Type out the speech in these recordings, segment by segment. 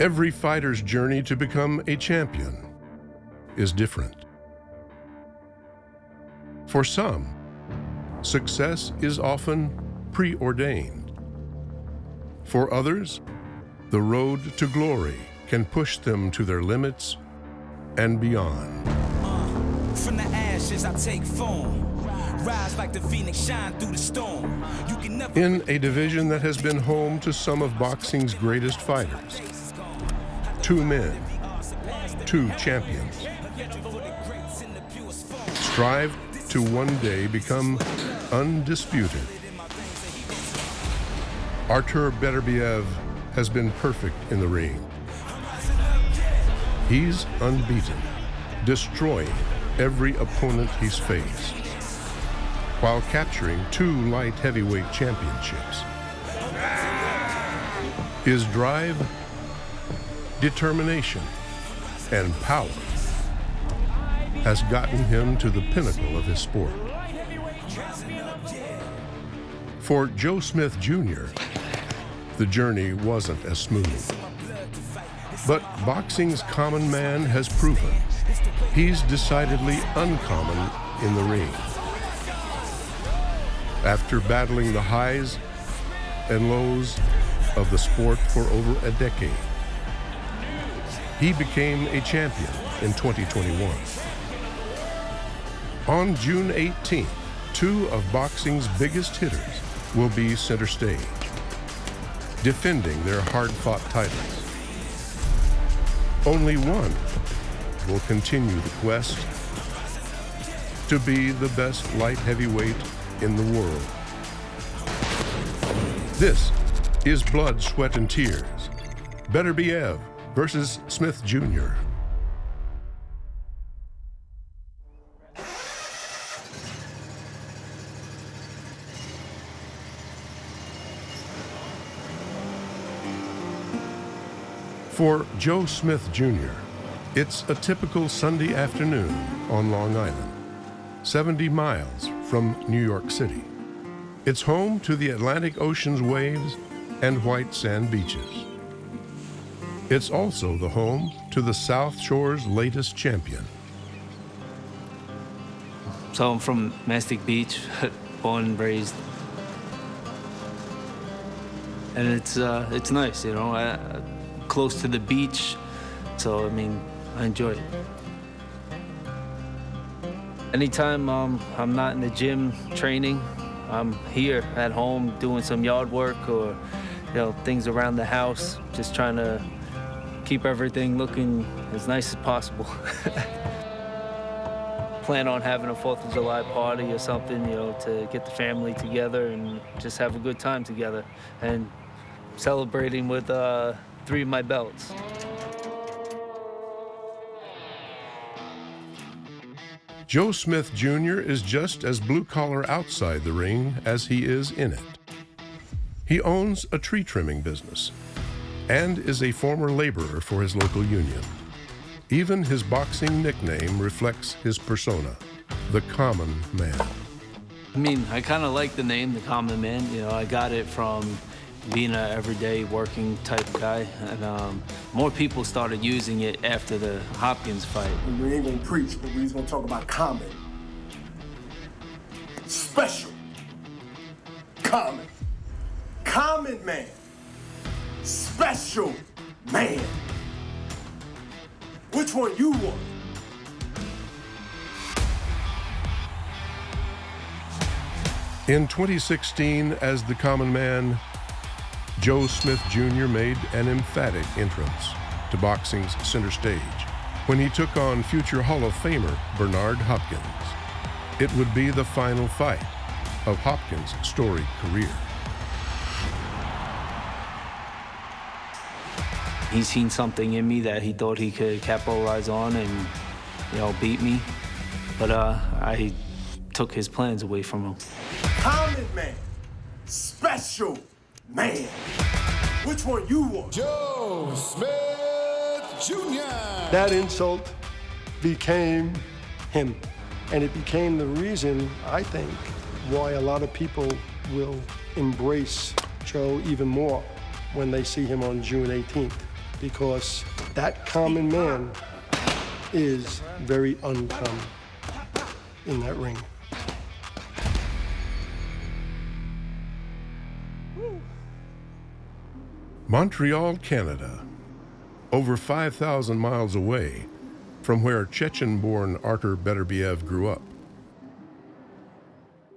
Every fighter's journey to become a champion is different. For some, success is often preordained. For others, the road to glory can push them to their limits and beyond. From the ashes I take form. Rise like the phoenix, shine through the storm. You can never... In a division that has been home to some of boxing's greatest fighters, two men, two champions, strive to one day become undisputed. Artur Beterbiev has been perfect in the ring. He's unbeaten, destroying every opponent he's faced, while capturing 2 light heavyweight championships. His drive, determination, and power has gotten him to the pinnacle of his sport. For Joe Smith Jr., the journey wasn't as smooth. But boxing's common man has proven he's decidedly uncommon in the ring. After battling the highs and lows of the sport for over a decade, he became a champion in 2021. On June 18th, 2 of boxing's biggest hitters will be center stage, defending their hard-fought titles. Only one will continue the quest to be the best light heavyweight in the world. This is Blood, Sweat, and Tears. Beterbiev versus Smith Jr. For Joe Smith Jr., it's a typical Sunday afternoon on Long Island, 70 miles from New York City. It's home to the Atlantic Ocean's waves and white sand beaches. It's also the home to the South Shore's latest champion. So I'm from Mastic Beach, born and raised. And it's nice, you know, close to the beach, so I mean, I enjoy it. Anytime I'm not in the gym training, I'm here at home doing some yard work or, you know, things around the house, just trying to keep everything looking as nice as possible. Plan on having a 4th of July party or something, you know, to get the family together and just have a good time together and celebrating with 3 of my belts. Joe Smith Jr. is just as blue-collar outside the ring as he is in it. He owns a tree trimming business and is a former laborer for his local union. Even his boxing nickname reflects his persona, the Common Man. I mean, I kind of like the name, the Common Man. You know, I got it from being an everyday working type guy, and more people started using it after the Hopkins fight. We ain't gonna preach, but we just gonna talk about common. Special. Common. Common man. Special man. Which one you want? In 2016, as the Common Man, Joe Smith Jr. made an emphatic entrance to boxing's center stage when he took on future Hall of Famer Bernard Hopkins. It would be the final fight of Hopkins' storied career. He's seen something in me that he thought he could capitalize on and, you know, beat me. But I took his plans away from him. Common man. Special man. Which one you want? Joe Smith Jr. That insult became him. And it became the reason, I think, why a lot of people will embrace Joe even more when they see him on June 18th. because that common man is very uncommon in that ring. Montreal, Canada, over 5,000 miles away from where Chechen-born Artur Beterbiev grew up.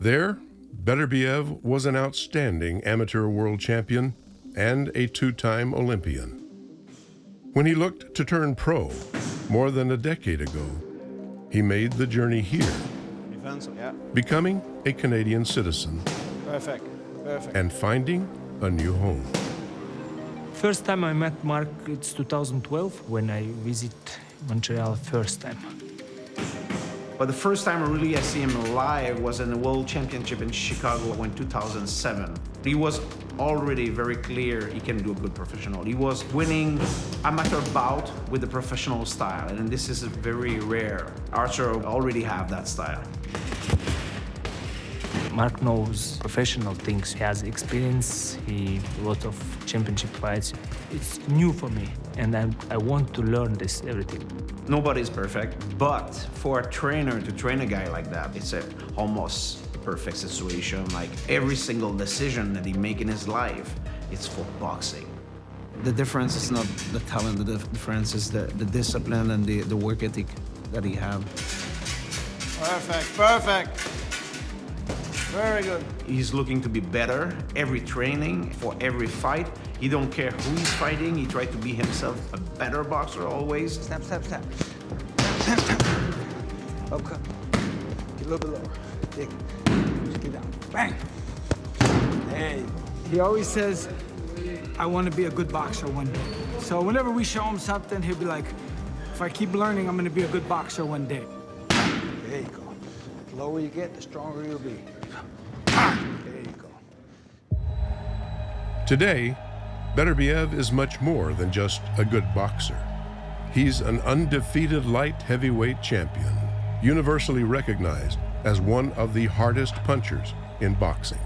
There, Beterbiev was an outstanding amateur world champion and a two-time Olympian. When he looked to turn pro more than a decade ago, he made the journey here, becoming a Canadian citizen and finding a new home. First time I met Mark, it's 2012 when I visit Montreal first time. But the first time I see him live was in the World Championship in Chicago in 2007. He was already very clear he can do a good professional. He was winning amateur bout with the professional style, and this is very rare. Artur already have that style. Mark knows professional things. He has experience, a lot of championship fights. It's new for me, and I want to learn this, everything. Nobody's perfect, but for a trainer to train a guy like that, it's almost a perfect situation. Like every single decision that he makes in his life, it's for boxing. The difference is not the talent, the difference is the discipline and the work ethic that he has. Perfect. Very good. He's looking to be better every training, for every fight. He don't care who he's fighting. He tries to be himself a better boxer always. Step. Okay. Get a little bit lower. Dig. Just get down. Bang. Hey. He always says, I want to be a good boxer one day. So whenever we show him something, he'll be like, if I keep learning, I'm going to be a good boxer one day. There you go. The lower you get, the stronger you'll be. There you go. Today, Beterbiev is much more than just a good boxer. He's an undefeated light heavyweight champion, universally recognized as one of the hardest punchers in boxing.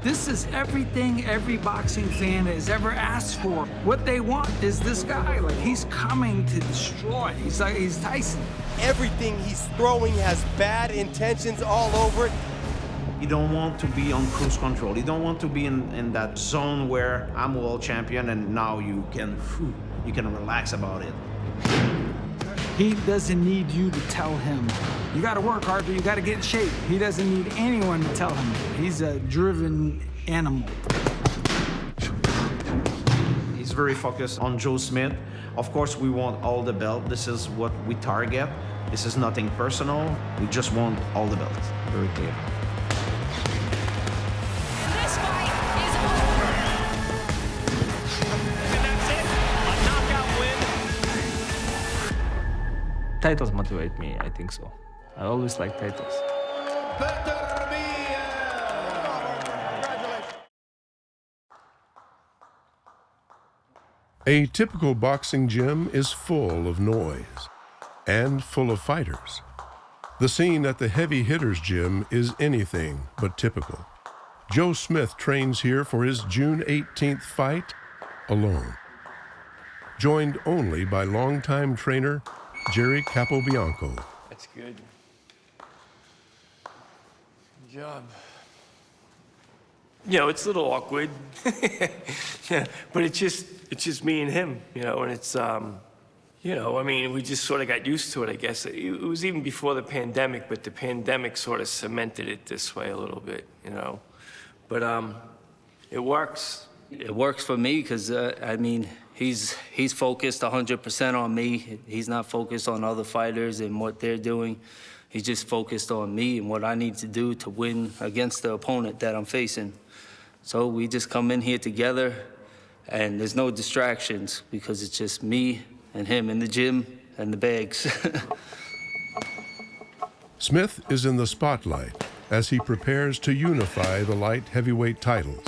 This is everything every boxing fan has ever asked for. What they want is this guy. Like, he's coming to destroy. He's Tyson. Everything he's throwing has bad intentions all over it. You don't want to be on cruise control. You don't want to be in that zone where I'm a world champion and now you can relax about it. He doesn't need you to tell him, you gotta work, Artur, you gotta get in shape. He doesn't need anyone to tell him. He's a driven animal. He's very focused on Joe Smith. Of course, we want all the belt. This is what we target. This is nothing personal. We just want all the belts. Very clear. This fight is over. And that's it. A knockout win. Titles motivate me, I think so. I always like titles. A typical boxing gym is full of noise and full of fighters. The scene at the heavy hitters gym is anything but typical. Joe Smith trains here for his June 18th fight alone, joined only by longtime trainer Jerry Capobianco. That's good. Good job. You know, it's a little awkward. Yeah, but it's just me and him, you know, and it's, you know, I mean, we just sort of got used to it, I guess. It was even before the pandemic, but the pandemic sort of cemented it this way a little bit, you know. But it works. It works for me because, I mean, he's focused 100% on me. He's not focused on other fighters and what they're doing. He's just focused on me and what I need to do to win against the opponent that I'm facing. So we just come in here together, and there's no distractions because it's just me and him in the gym and the bags. Smith is in the spotlight as he prepares to unify the light heavyweight titles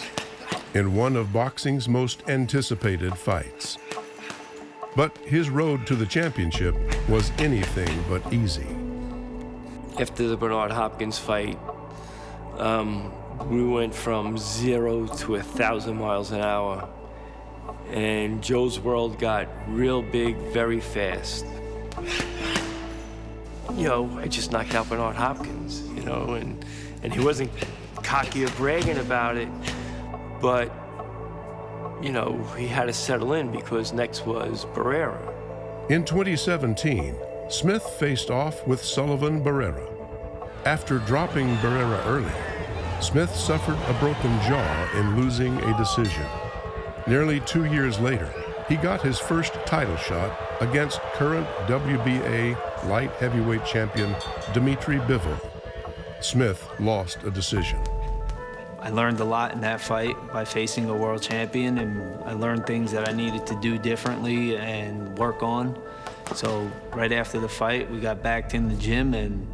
in one of boxing's most anticipated fights. But his road to the championship was anything but easy. After the Bernard Hopkins fight, we went from 0 to 1,000 miles an hour And Joe's world got real big very fast. You know, I just knocked out Bernard Hopkins, you know, and he wasn't cocky or bragging about it, but, you know, he had to settle in because next was Barrera. In 2017, Smith faced off with Sullivan Barrera. After dropping Barrera early, Smith suffered a broken jaw in losing a decision. Nearly 2 years later, he got his first title shot against current WBA Light Heavyweight champion Dmitry Bivol. Smith lost a decision. I learned a lot in that fight by facing a world champion, and I learned things that I needed to do differently and work on. So right after the fight, we got back in the gym and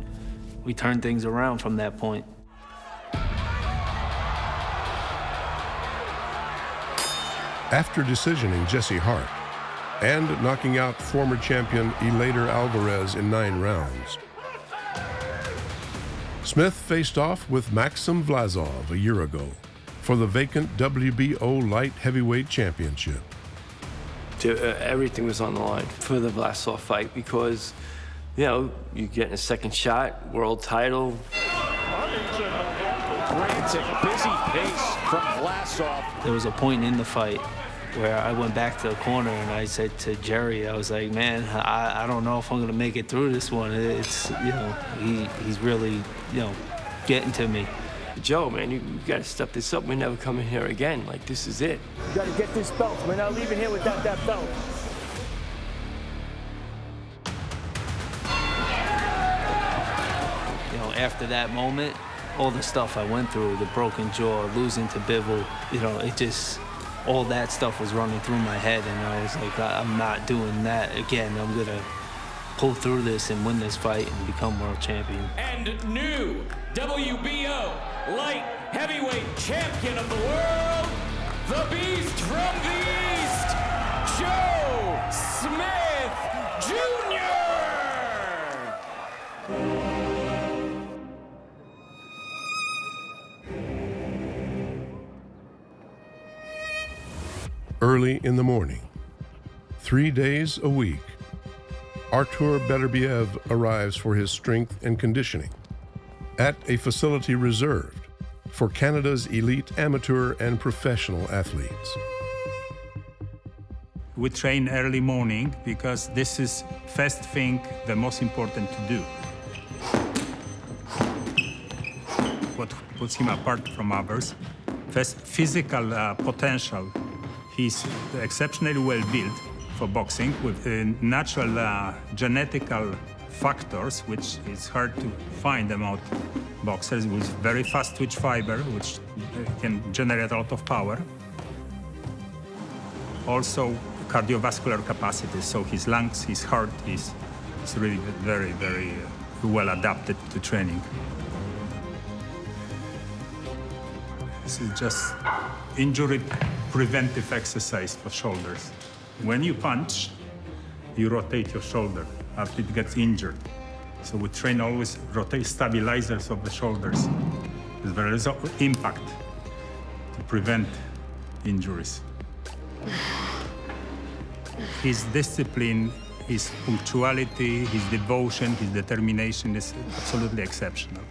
we turned things around from that point. After decisioning Jesse Hart and knocking out former champion Eleider Alvarez in 9 rounds, Smith faced off with Maxim Vlasov a year ago for the vacant WBO Light Heavyweight Championship. Everything was on the line for the Vlasov fight because, you know, you're getting a second shot, world title. Granting busy pace from Vlasov. There was a point in the fight where I went back to the corner and I said to Jerry, I was like, man, I don't know if I'm gonna make it through this one. It's, you know, he's really, you know, getting to me. Joe, man, you gotta step this up. We're never coming here again. Like, this is it. You gotta get this belt. We're not leaving here without that belt. You know, after that moment, all the stuff I went through, the broken jaw, losing to Bivol, you know, it just, all that stuff was running through my head, and I was like, I'm not doing that again. I'm gonna pull through this and win this fight and become world champion. And new WBO Light Heavyweight Champion of the world, the Beast from the East, Joe Smith Jr. Early in the morning, 3 days a week, Artur Beterbiev arrives for his strength and conditioning at a facility reserved for Canada's elite amateur and professional athletes. We train early morning because this is first thing, the most important to do. What puts him apart from others, first physical potential. He's exceptionally well built for boxing with natural genetical factors, which is hard to find among boxers, with very fast twitch fiber, which can generate a lot of power. Also, cardiovascular capacity, so his lungs, his heart is really very, very well adapted to training. This is just injury preventive exercise for shoulders. When you punch, you rotate your shoulder after it gets injured. So we train always rotate stabilizers of the shoulders. There is an impact to prevent injuries. His discipline, his punctuality, his devotion, his determination is absolutely exceptional.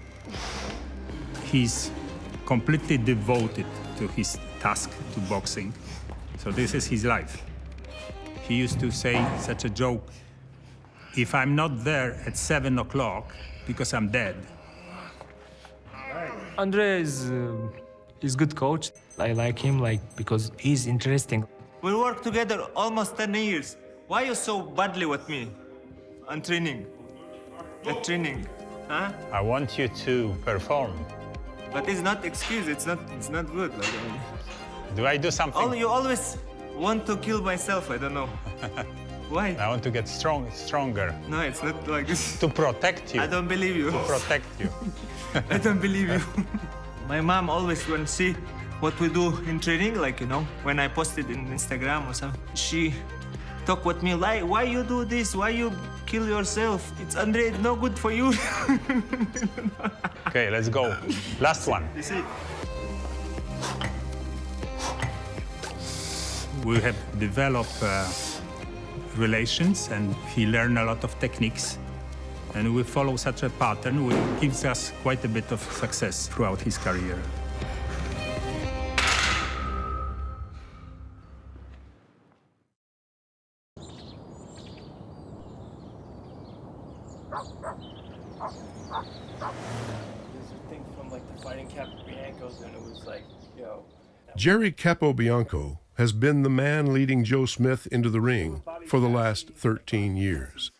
He's completely devoted to his task, to boxing. So this is his life. He used to say such a joke, if I'm not there at 7 o'clock because I'm dead. Andre is good coach. I like him because he's interesting. We work together almost 10 years. Why are you so badly with me on training? At training, huh? I want you to perform. But it's not excuse. It's not good. Do I do something? You always want to kill myself. I don't know. Why? I want to get stronger. No, it's not like this. To protect you. I don't believe you. To protect you. I don't believe you. My mom always want to see what we do in training, like, you know, when I posted in Instagram or something. She talk with me like, why you do this? Why you kill yourself? It's Andre, it's no good for you. Okay, let's go. Last one. You see? We have developed relations, and he learned a lot of techniques. And we follow such a pattern, which gives us quite a bit of success throughout his career. Jerry Capobianco has been the man leading Joe Smith into the ring for the last 13 years.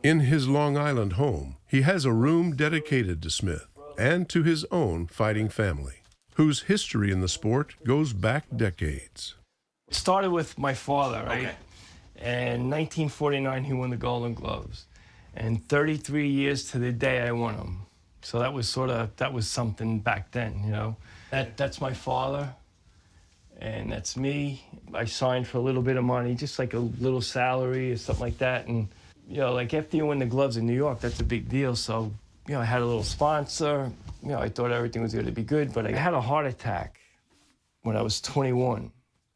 In his Long Island home, he has a room dedicated to Smith and to his own fighting family, whose history in the sport goes back decades. It started with my father, right? Okay. And 1949, he won the Golden Gloves. And 33 years to the day, I won them. So that was something back then, you know? That's my father. And that's me. I signed for a little bit of money, just like a little salary or something like that. And, you know, like after you win the gloves in New York, that's a big deal. So, you know, I had a little sponsor. You know, I thought everything was going to be good, but I had a heart attack when I was 21.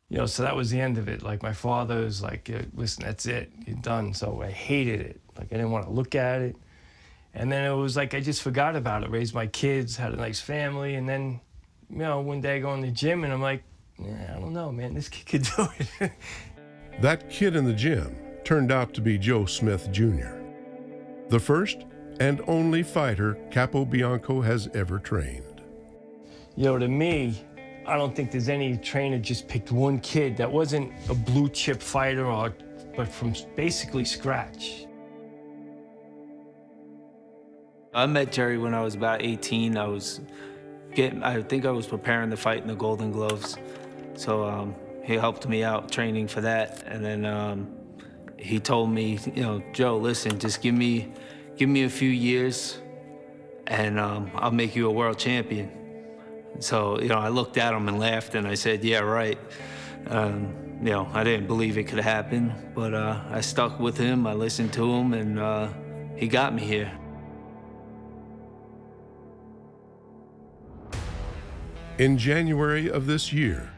You know, so that was the end of it. Like my father was like, listen, that's it, you're done. So I hated it. Like I didn't want to look at it. And then it was like I just forgot about it, raised my kids, had a nice family. And then, you know, one day I go in the gym and I'm like, I don't know, man, this kid could do it. That kid in the gym turned out to be Joe Smith Jr., the first and only fighter Capobianco has ever trained. You know, to me, I don't think there's any trainer just picked one kid that wasn't a blue chip fighter but from basically scratch. I met Jerry when I was about 18. I think I was preparing to fight in the Golden Gloves. So he helped me out training for that. And then he told me, you know, Joe, listen, just give me a few years and I'll make you a world champion. So, you know, I looked at him and laughed and I said, yeah, right. You know, I didn't believe it could happen, but I stuck with him, I listened to him, and he got me here. In January of this year,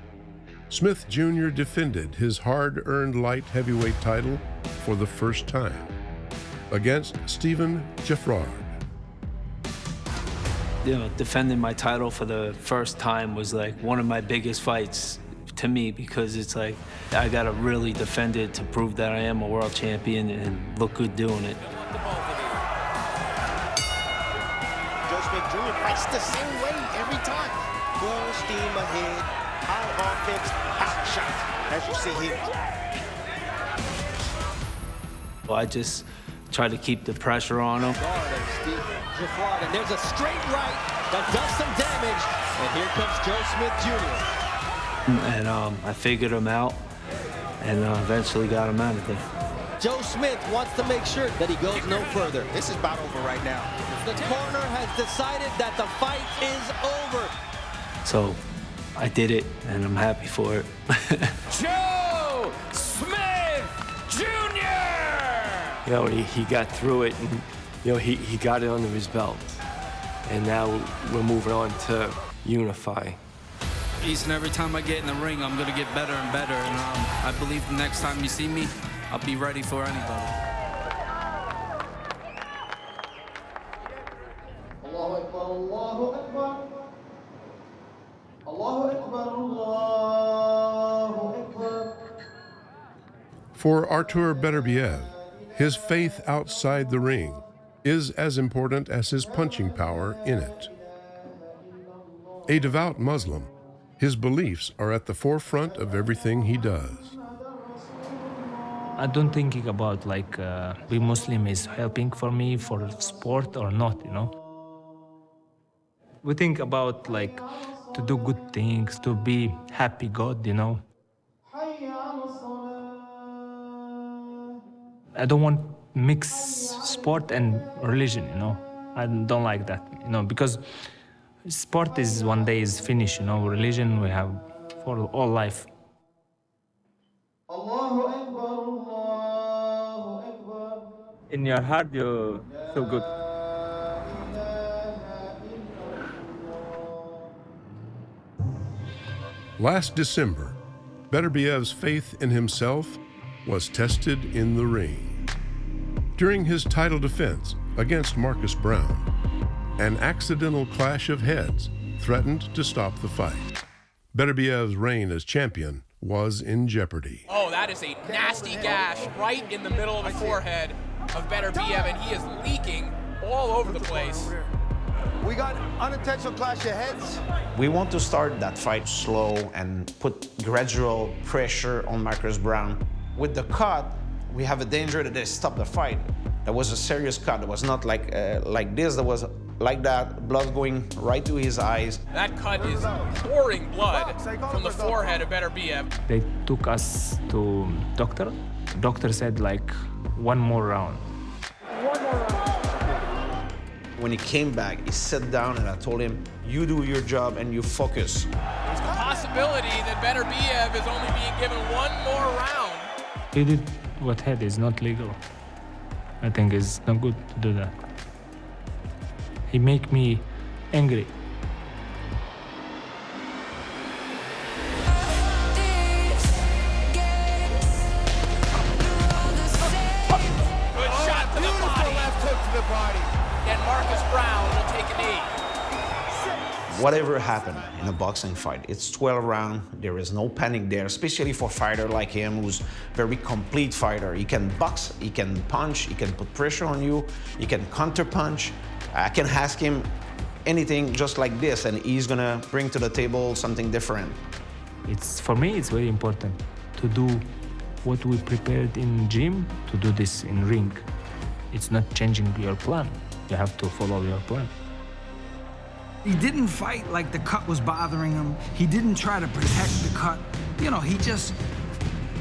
Smith Jr. defended his hard-earned light heavyweight title for the first time against Stephen Geffrard. You know, defending my title for the first time was like one of my biggest fights to me, because it's like I gotta really defend it to prove that I am a world champion and look good doing it. Joe Smith Jr. fights the same way every time. Full steam ahead, high offense, hot shot, as you see here. Well, I just try to keep the pressure on him. And there's a straight right that does some damage. And here comes Joe Smith Jr. And I figured him out and eventually got him out of there. Joe Smith wants to make sure that he goes no further. This is about over right now. The corner has decided that the fight is over. So I did it, and I'm happy for it. Joe Smith Jr. You know, he got through it, and you know, he got it under his belt. And now we're moving on to unify. Each and every time I get in the ring, I'm going to get better and better. And I believe the next time you see me, I'll be ready for anybody. Allahu Akbar, Allahu Akbar. Allahu Akbar, Allahu Akbar. For Artur Beterbiev, his faith outside the ring is as important as his punching power in it. A devout Muslim, his beliefs are at the forefront of everything he does. I don't think about like being Muslim is helping for me for sport or not, you know. We think about like to do good things, to be happy God, you know. I don't want mix sport and religion, you know. I don't like that, you know, because sport is one day is finished, you know. Religion we have for all life. In your heart, you feel good. Last December, Beterbiev's faith in himself was tested in the ring. During his title defense against Marcus Brown, an accidental clash of heads threatened to stop the fight. Beterbiev's reign as champion was in jeopardy. Oh, that is a nasty gash right in the middle of the forehead of Beterbiev, and he is leaking all over the place. We got unintentional clash of heads. We want to start that fight slow and put gradual pressure on Marcus Brown. With the cut, we have a danger that they stop the fight. That was a serious cut. It was not like this. That was like that, blood going right to his eyes. That cut is pouring blood from the forehead of Beterbiev. They took us to doctor. Doctor said like one more round. When he came back, he sat down and I told him, you do your job and you focus. There's the possibility that Beterbiev is only being given one more round. He did what head is not legal. I think it's not good to do that. He make me angry. Good shot to the body. Left hook to the body. And Marcus Brown will take a knee. Whatever happened in a boxing fight, it's 12 rounds. There is no panic there, especially for a fighter like him who's a very complete fighter. He can box, he can punch, he can put pressure on you, he can counter punch. I can ask him anything just like this, and he's gonna bring to the table something different. For me, it's very important to do what we prepared in gym, to do this in ring. It's not changing your plan. You have to follow your plan. He didn't fight like the cut was bothering him. He didn't try to protect the cut. You know, he just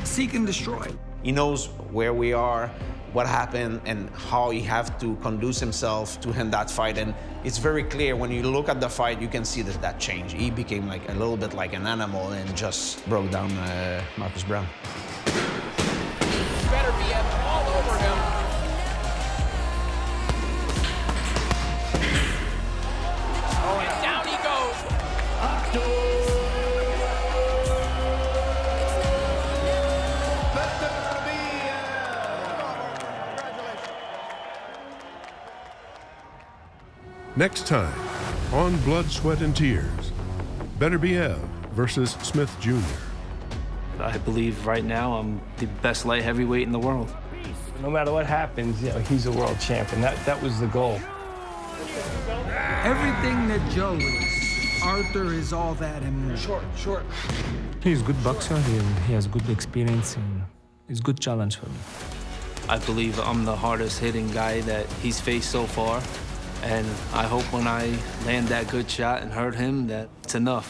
seek and destroy. He knows where we are, what happened, and how he have to conduce himself to end that fight. And it's very clear when you look at the fight, you can see that change. He became like a little bit like an animal and just broke down Marcus Brown. Beterbiev all over him. And down he goes. Next time, on Blood, Sweat, and Tears, Beterbiev versus Smith Jr. I believe right now I'm the best light heavyweight in the world. No matter what happens, he's a world champion. That was the goal. Everything that Joe is, Artur is all that and more. Short. He's a good boxer. He has good experience, and it's a good challenge for me. I believe I'm the hardest hitting guy that he's faced so far. And I hope when I land that good shot and hurt him, that it's enough.